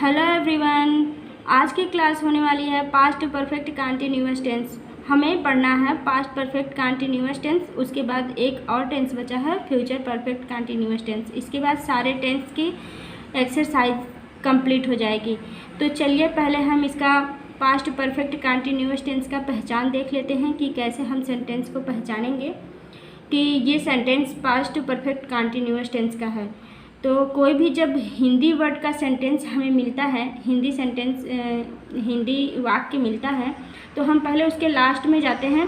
Hello everyone. आज की class होने वाली है पास्ट परफेक्ट कंटीन्यूअस टेंस। हमें पढ़ना है पास्ट परफेक्ट कंटीन्यूअस टेंस, उसके बाद एक और टेंस बचा है फ्यूचर परफेक्ट कंटीन्यूअस टेंस। इसके बाद सारे टेंस की एक्सरसाइज कंप्लीट हो जाएगी। तो चलिए पहले हम इसका पास्ट परफेक्ट कंटीन्यूअस टेंस का पहचान देख लेते हैं कि कैसे हम सेंटेंस को पहचानेंगे कि ये sentence past perfect continuous tense का है। तो कोई भी जब हिंदी वर्ड का सेंटेंस हमें मिलता है, हिंदी वाक्य मिलता है, तो हम पहले उसके लास्ट में जाते हैं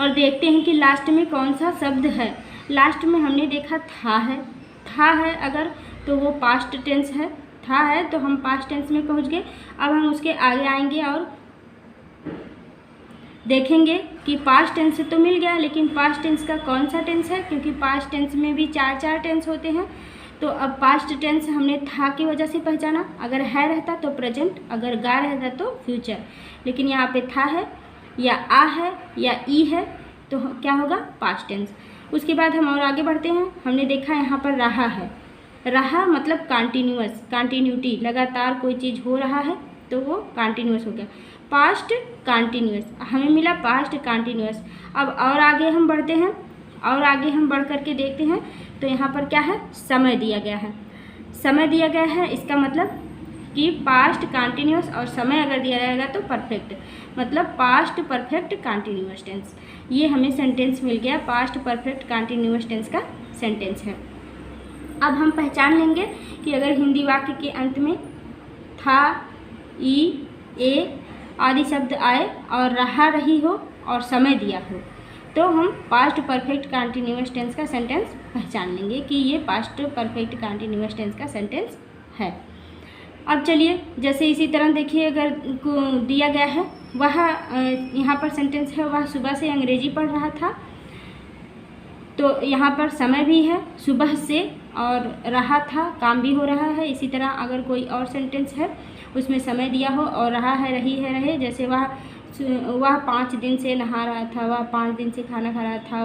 और देखते हैं कि लास्ट में कौन सा शब्द है। लास्ट में हमने देखा था है अगर, तो वो पास्ट टेंस है। था है तो हम पास्ट टेंस में पहुंच गए। अब हम उसके आगे आएंगे और देखेंगे कि पास्ट टेंस तो मिल गया, लेकिन पास्ट टेंस का कौन सा टेंस है, क्योंकि पास्ट टेंस में भी चार टेंस होते हैं। तो अब पास्ट टेंस हमने था की वजह से पहचाना, अगर है रहता तो प्रेजेंट, अगर गा रहता तो फ्यूचर। लेकिन यहाँ पे था है या आ है या ई है तो क्या होगा, पास्ट टेंस। उसके बाद हम और आगे बढ़ते हैं। हमने देखा यहाँ पर रहा है, रहा मतलब कंटिन्यूअस, कंटिन्यूटी, लगातार कोई चीज़ हो रहा है तो वो कंटिन्यूअस हो गया। पास्ट कंटिन्यूअस हमें मिला पास्ट कंटिन्यूअस। अब और आगे हम बढ़ते हैं और आगे हम बढ़ करके देखते हैं तो यहाँ पर क्या है, समय दिया गया है। समय दिया गया है, इसका मतलब कि पास्ट कंटिन्यूअस और समय अगर दिया जाएगा तो परफेक्ट, मतलब पास्ट परफेक्ट कंटिन्यूअस टेंस। ये हमें सेंटेंस मिल गया, पास्ट परफेक्ट कंटिन्यूअस टेंस का सेंटेंस है। अब हम पहचान लेंगे कि अगर हिंदी वाक्य के अंत में था, ई, ए आदि शब्द आए और रहा, रही हो और समय दिया हो तो हम पास्ट परफेक्ट कंटिन्यूअस टेंस का सेंटेंस पहचान लेंगे कि ये पास्ट परफेक्ट कंटिन्यूअस टेंस का सेंटेंस है। अब चलिए जैसे इसी तरह देखिए, अगर दिया गया है वह यहाँ पर सेंटेंस है, वह सुबह से अंग्रेजी पढ़ रहा था, तो यहाँ पर समय भी है सुबह से और रहा था काम भी हो रहा है। इसी तरह अगर कोई और सेंटेंस है उसमें समय दिया हो और रहा है, रही है, रहे, जैसे वह 5 दिन से नहा रहा था, वह 5 दिन से खाना खा रहा था,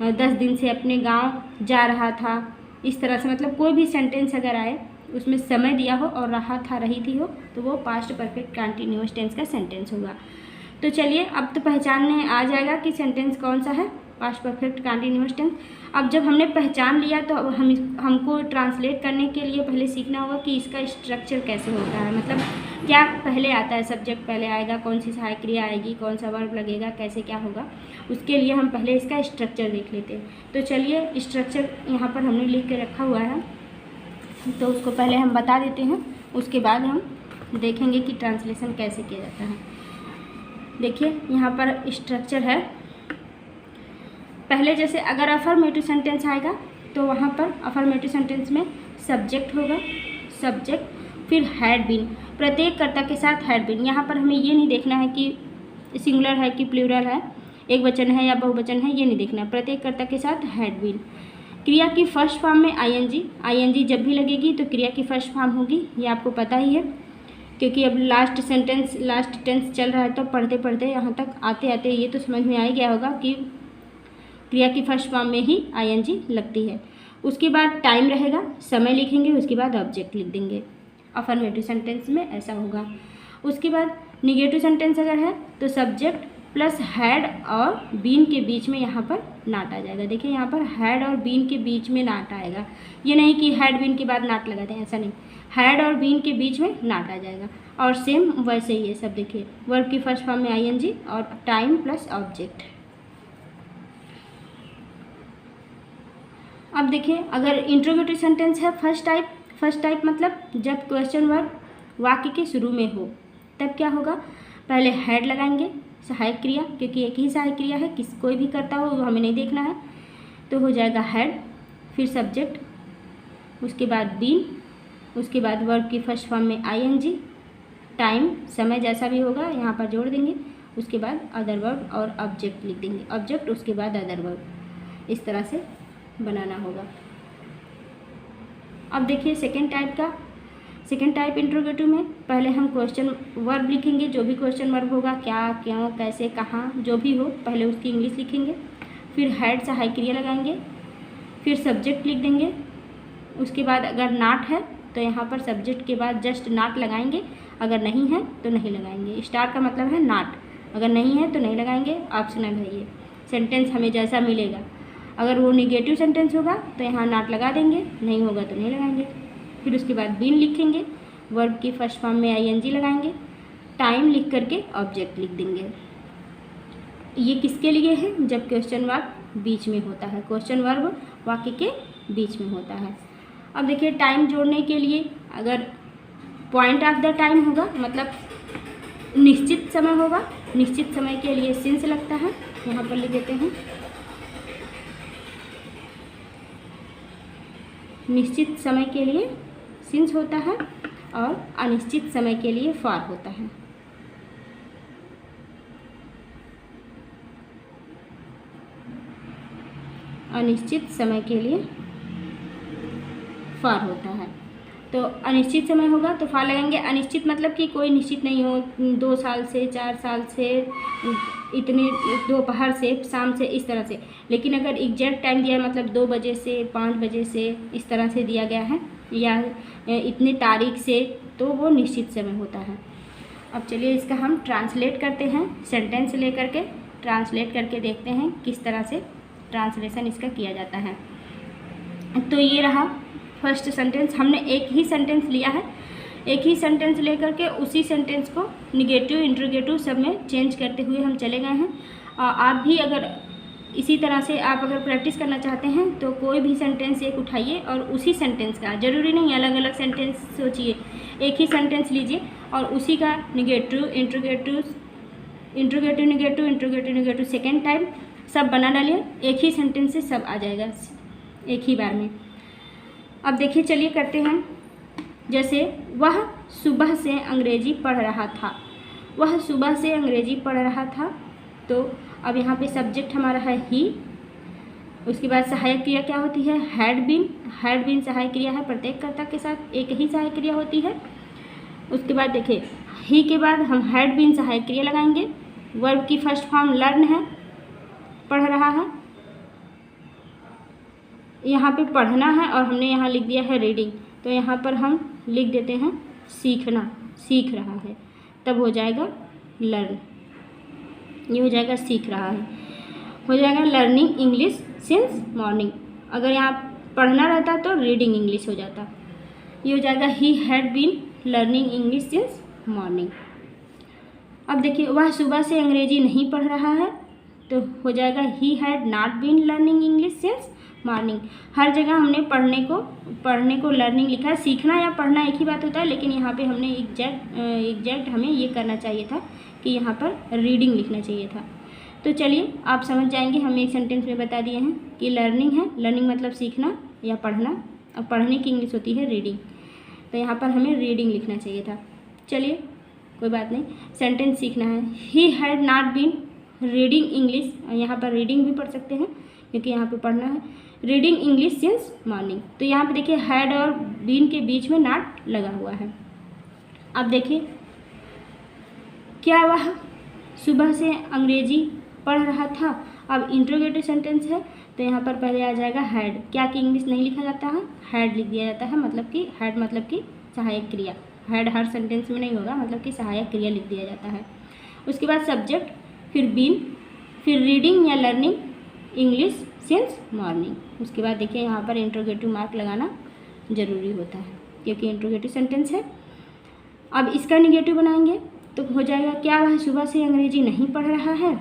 वह 10 दिन से अपने गांव जा रहा था। इस तरह से मतलब कोई भी सेंटेंस अगर आए उसमें समय दिया हो और रहा था, रही थी हो तो वो पास्ट परफेक्ट कंटिन्यूअस टेंस का सेंटेंस होगा। तो चलिए अब तो पहचानने आ जाएगा कि सेंटेंस कौन सा है, पास्ट परफेक्ट कंटिन्यूअस टेंस। अब जब हमने पहचान लिया तो अब हमको ट्रांसलेट करने के लिए पहले सीखना होगा कि इसका स्ट्रक्चर कैसे होता है, मतलब क्या पहले आता है, सब्जेक्ट पहले आएगा, कौन सी सहायक क्रिया आएगी, कौन सा वर्ब लगेगा, कैसे क्या होगा। उसके लिए हम पहले इसका स्ट्रक्चर देख लेते हैं। तो चलिए स्ट्रक्चर यहाँ पर हमने लिख के रखा हुआ है, तो उसको पहले हम बता देते हैं, उसके बाद हम देखेंगे कि ट्रांसलेशन कैसे किया जाता है। देखिए यहाँ पर स्ट्रक्चर है। पहले जैसे अगर अफर्मेटिव सेंटेंस आएगा तो वहाँ पर अफर्मेटिव सेंटेंस में सब्जेक्ट होगा, सब्जेक्ट, फिर हैड बीन, प्रत्येक कर्ता के साथ हैड बीन। यहाँ पर हमें ये नहीं देखना है कि सिंगुलर है कि प्लूरल है, एक वचन है या बहुवचन है, ये नहीं देखना है, प्रत्येक कर्ता के साथ हैड बीन। क्रिया की फर्स्ट फॉर्म में आईएनजी जब भी लगेगी तो क्रिया की फर्स्ट फॉर्म होगी, ये आपको पता ही है, क्योंकि अब लास्ट टेंस चल रहा है तो पढ़ते पढ़ते यहाँ तक आते आते ये तो समझ में आ ही गया होगा कि क्रिया की फर्स्ट फॉर्म में ही आईएनजी लगती है। उसके बाद टाइम रहेगा, समय लिखेंगे, उसके बाद ऑब्जेक्ट लिख देंगे। अफर्मेटिव सेंटेंस में ऐसा होगा। उसके बाद निगेटिव सेंटेंस अगर है तो सब्जेक्ट प्लस हैड और बीन के बीच में यहाँ पर नाट आ जाएगा। देखिए यहाँ पर हैड और बीन के बीच में नाट आएगा, ये नहीं कि हैड बीन के बाद नाट लगा दें, ऐसा नहीं, हैड और बीन के बीच में नाट आ जाएगा। और सेम वैसे ही ये सब देखिए, वर्ब की फर्स्ट फॉर्म में आईएनजी और टाइम प्लस ऑब्जेक्ट। अब देखिए अगर इंट्रोगेटिव सेंटेंस है फर्स्ट टाइप मतलब जब क्वेश्चन वर्ब वाक्य के शुरू में हो तब क्या होगा, पहले हैड लगाएंगे, सहायक क्रिया, क्योंकि एक ही सहायक क्रिया है, कोई भी करता हो वो हमें नहीं देखना है, तो हो जाएगा हैड, फिर सब्जेक्ट, उसके बाद बीन, उसके बाद वर्ब की फर्स्ट फॉर्म में आईएनजी, टाइम, समय जैसा भी होगा यहाँ पर जोड़ देंगे, उसके बाद अदर वर्ब और ऑब्जेक्ट लिख देंगे, ऑब्जेक्ट उसके बाद अदर वर्ब, इस तरह से बनाना होगा। अब देखिए सेकेंड टाइप इंट्रोगेटिव में पहले हम क्वेश्चन वर्ब लिखेंगे, जो भी क्वेश्चन वर्ब होगा, क्या, क्यों, कैसे, कहाँ, जो भी हो, पहले उसकी इंग्लिश लिखेंगे, फिर हैड सहायक क्रिया लगाएंगे, फिर सब्जेक्ट लिख देंगे, उसके बाद अगर नाट है तो यहाँ पर सब्जेक्ट के बाद जस्ट नॉट लगाएंगे, अगर नहीं है तो नहीं लगाएंगे। स्टार का मतलब है नॉट, अगर नहीं है तो नहीं लगाएंगे, ऑप्शनल है ये। सेंटेंस हमें जैसा मिलेगा, अगर वो निगेटिव सेंटेंस होगा तो यहाँ नॉट लगा देंगे, नहीं होगा तो नहीं लगाएंगे। फिर उसके बाद बीन लिखेंगे, वर्ब की फर्स्ट फॉर्म में आईएनजी लगाएंगे, टाइम लिख करके ऑब्जेक्ट लिख देंगे। ये किसके लिए है? जब क्वेश्चन वर्ब बीच में होता है, क्वेश्चन वर्ब वाक्य के बीच में होता है। अब देखिए टाइम जोड़ने के लिए अगर पॉइंट ऑफ द टाइम होगा, मतलब निश्चित समय होगा, निश्चित समय के लिए सिंस लगता है, यहाँ पर लिख देते हैं। निश्चित समय के लिए सिंस होता है और अनिश्चित समय के लिए फॉर होता है। अनिश्चित समय के लिए फॉर होता है। तो अनिश्चित समय होगा तो फॉर लगाएंगे। अनिश्चित मतलब कि कोई निश्चित नहीं हो, 2 साल से, 4 साल से, इतने दोपहर से, शाम से, इस तरह से। लेकिन अगर एग्जैक्ट टाइम दिया है, मतलब 2 बजे से 5 बजे से, इस तरह से दिया गया है, या इतनी तारीख से, तो वो निश्चित समय होता है। अब चलिए इसका हम ट्रांसलेट करते हैं, सेंटेंस लेकर के ट्रांसलेट करके देखते हैं किस तरह से ट्रांसलेशन इसका किया जाता है। तो ये रहा फर्स्ट सेंटेंस। हमने एक ही सेंटेंस लिया है, एक ही सेंटेंस लेकर के उसी सेंटेंस को निगेटिव, इंट्रोगेटिव सब में चेंज करते हुए हम चले गए हैं। आप भी अगर इसी तरह से आप अगर प्रैक्टिस करना चाहते हैं तो कोई भी सेंटेंस एक उठाइए और उसी सेंटेंस का, ज़रूरी नहीं अलग अलग सेंटेंस सोचिए, एक ही सेंटेंस लीजिए और उसी का negative, interrogative, interrogative negative, interrogative negative second time सब बना डालिए, एक ही सेंटेंस से सब आ जाएगा एक ही बार में। अब देखिए चलिए करते हैं। जैसे वह सुबह से अंग्रेजी पढ़ रहा था, वह सुबह से अंग्रेजी पढ़ रहा था। तो अब यहाँ पे सब्जेक्ट हमारा है ही, उसके बाद सहायक क्रिया क्या होती है? Had been. हैड बीन सहायक क्रिया है, प्रत्येक कर्ता के साथ एक ही सहायक क्रिया होती है। उसके बाद देखिए ही के बाद हम हैड बीन सहायक क्रिया लगाएंगे। वर्ब की फर्स्ट फॉर्म लर्न है, पढ़ रहा है, यहाँ पे पढ़ना है और हमने यहाँ लिख दिया है रीडिंग, तो यहाँ पर हम लिख देते हैं सीखना, सीख रहा है, तब हो जाएगा लर्न। ये हो जाएगा सीख रहा है, हो जाएगा लर्निंग इंग्लिश सिंस मॉर्निंग। अगर यहाँ पढ़ना रहता तो रीडिंग इंग्लिश हो जाता। ये हो जाएगा ही had been learning English since morning. अब देखिए वह सुबह से अंग्रेजी नहीं पढ़ रहा है, तो हो जाएगा ही had not been learning English since morning. हर जगह हमने पढ़ने को लर्निंग लिखा है, सीखना या पढ़ना एक ही बात होता है, लेकिन यहाँ पे हमने एग्जैक्ट हमें ये करना चाहिए था कि यहाँ पर रीडिंग लिखना चाहिए था। तो चलिए आप समझ जाएंगे, हम एक सेंटेंस में बता दिए हैं कि लर्निंग है, लर्निंग मतलब सीखना या पढ़ना, और पढ़ने की इंग्लिश होती है रीडिंग, तो यहाँ पर हमें रीडिंग लिखना चाहिए था। चलिए कोई बात नहीं, सेंटेंस सीखना है। He had not been reading English, यहाँ पर रीडिंग भी पढ़ सकते हैं क्योंकि यहाँ पे पढ़ना है, रीडिंग इंग्लिश सिंस मॉर्निंग। तो यहाँ पे देखिए हैड और बीन के बीच में नॉट लगा हुआ है। अब देखिए क्या वह सुबह से अंग्रेजी पढ़ रहा था। अब इंट्रोगेटिव सेंटेंस है तो यहाँ पर पहले आ जाएगा हैड। क्या कि इंग्लिश नहीं लिखा जाता है, हैड लिख दिया जाता है, मतलब कि हैड मतलब कि सहायक क्रिया। हैड हर सेंटेंस में नहीं होगा, मतलब कि सहायक क्रिया लिख दिया जाता है। उसके बाद सब्जेक्ट, फिर बीन, फिर रीडिंग या लर्निंग इंग्लिश सिंस मॉर्निंग। उसके बाद देखिए यहाँ पर इंट्रोगेटिव मार्क लगाना ज़रूरी होता है क्योंकि इंट्रोगेटिव सेंटेंस है। अब इसका निगेटिव बनाएंगे तो हो जाएगा क्या वह सुबह से अंग्रेजी नहीं पढ़ रहा है।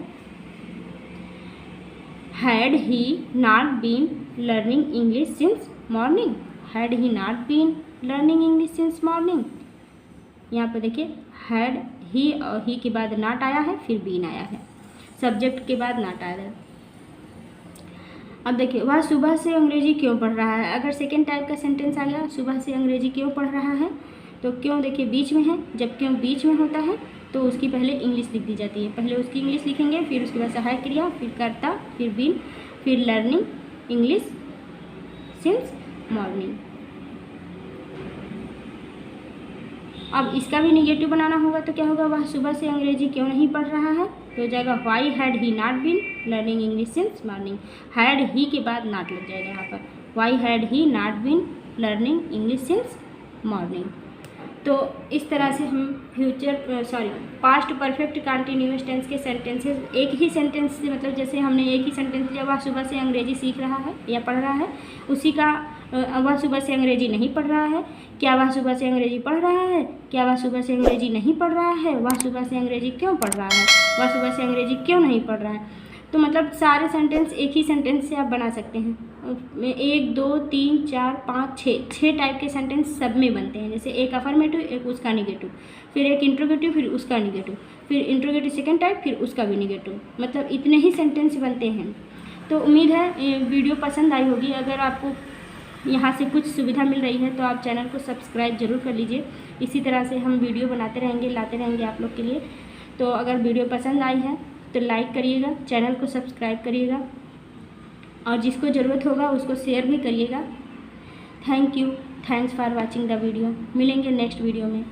Had he not been learning English since morning, had he not been learning English since morning. यहाँ पर देखिए हैड ही और ही के बाद नॉट आया है, फिर बीन आया है, सब्जेक्ट के बाद नॉट आया है। अब देखिए वह सुबह से अंग्रेजी क्यों पढ़ रहा है। अगर सेकेंड टाइप का सेंटेंस आ गया, सुबह से अंग्रेजी क्यों पढ़ रहा है, तो क्यों देखिए बीच में है, जब क्यों बीच में होता है तो उसकी पहले इंग्लिश लिख दी जाती है। पहले उसकी इंग्लिश लिखेंगे, फिर उसके बाद सहायक क्रिया, फिर कर्ता, फिर बीन, फिर लर्निंग इंग्लिश सिंस मॉर्निंग। अब इसका भी निगेटिव बनाना होगा तो क्या होगा, वह सुबह से अंग्रेजी क्यों नहीं पढ़ रहा है, तो हो जाएगा why had he not been learning English since morning. Had he के बाद नॉट लग जाएगा यहाँ पर, why had he not been learning English since morning. तो इस तरह से हम पास्ट परफेक्ट कंटिन्यूअस टेंस के सेंटेंसेस एक ही सेंटेंस से, मतलब जैसे हमने एक ही सेंटेंस लिया, वह सुबह से अंग्रेजी सीख रहा है या पढ़ रहा है, उसी का वह सुबह से अंग्रेजी नहीं पढ़ रहा है, क्या वह सुबह से अंग्रेजी पढ़ रहा है, क्या वह सुबह से अंग्रेजी नहीं पढ़ रहा है, वह सुबह से अंग्रेजी क्यों पढ़ रहा है, वह सुबह से अंग्रेजी क्यों नहीं पढ़ रहा है। तो मतलब सारे सेंटेंस एक ही सेंटेंस से आप बना सकते हैं। 1 2 3 4 5 6 टाइप के सेंटेंस सब में बनते हैं। जैसे एक अफर्मेटिव, एक उसका निगेटिव, फिर एक इंट्रोगेटिव, फिर उसका निगेटिव, फिर इंट्रोगेटिव सेकंड टाइप, फिर उसका भी निगेटिव, मतलब इतने ही सेंटेंस बनते हैं। तो उम्मीद है वीडियो पसंद आई होगी। अगर आपको यहाँ से कुछ सुविधा मिल रही है तो आप चैनल को सब्सक्राइब ज़रूर कर लीजिए। इसी तरह से हम वीडियो बनाते रहेंगे, लाते रहेंगे आप लोग के लिए। तो अगर वीडियो पसंद आई है तो लाइक करिएगा, चैनल को सब्सक्राइब करिएगा, और जिसको ज़रूरत होगा उसको शेयर भी करिएगा। Thank you, thanks for watching the video. मिलेंगे नेक्स्ट वीडियो में।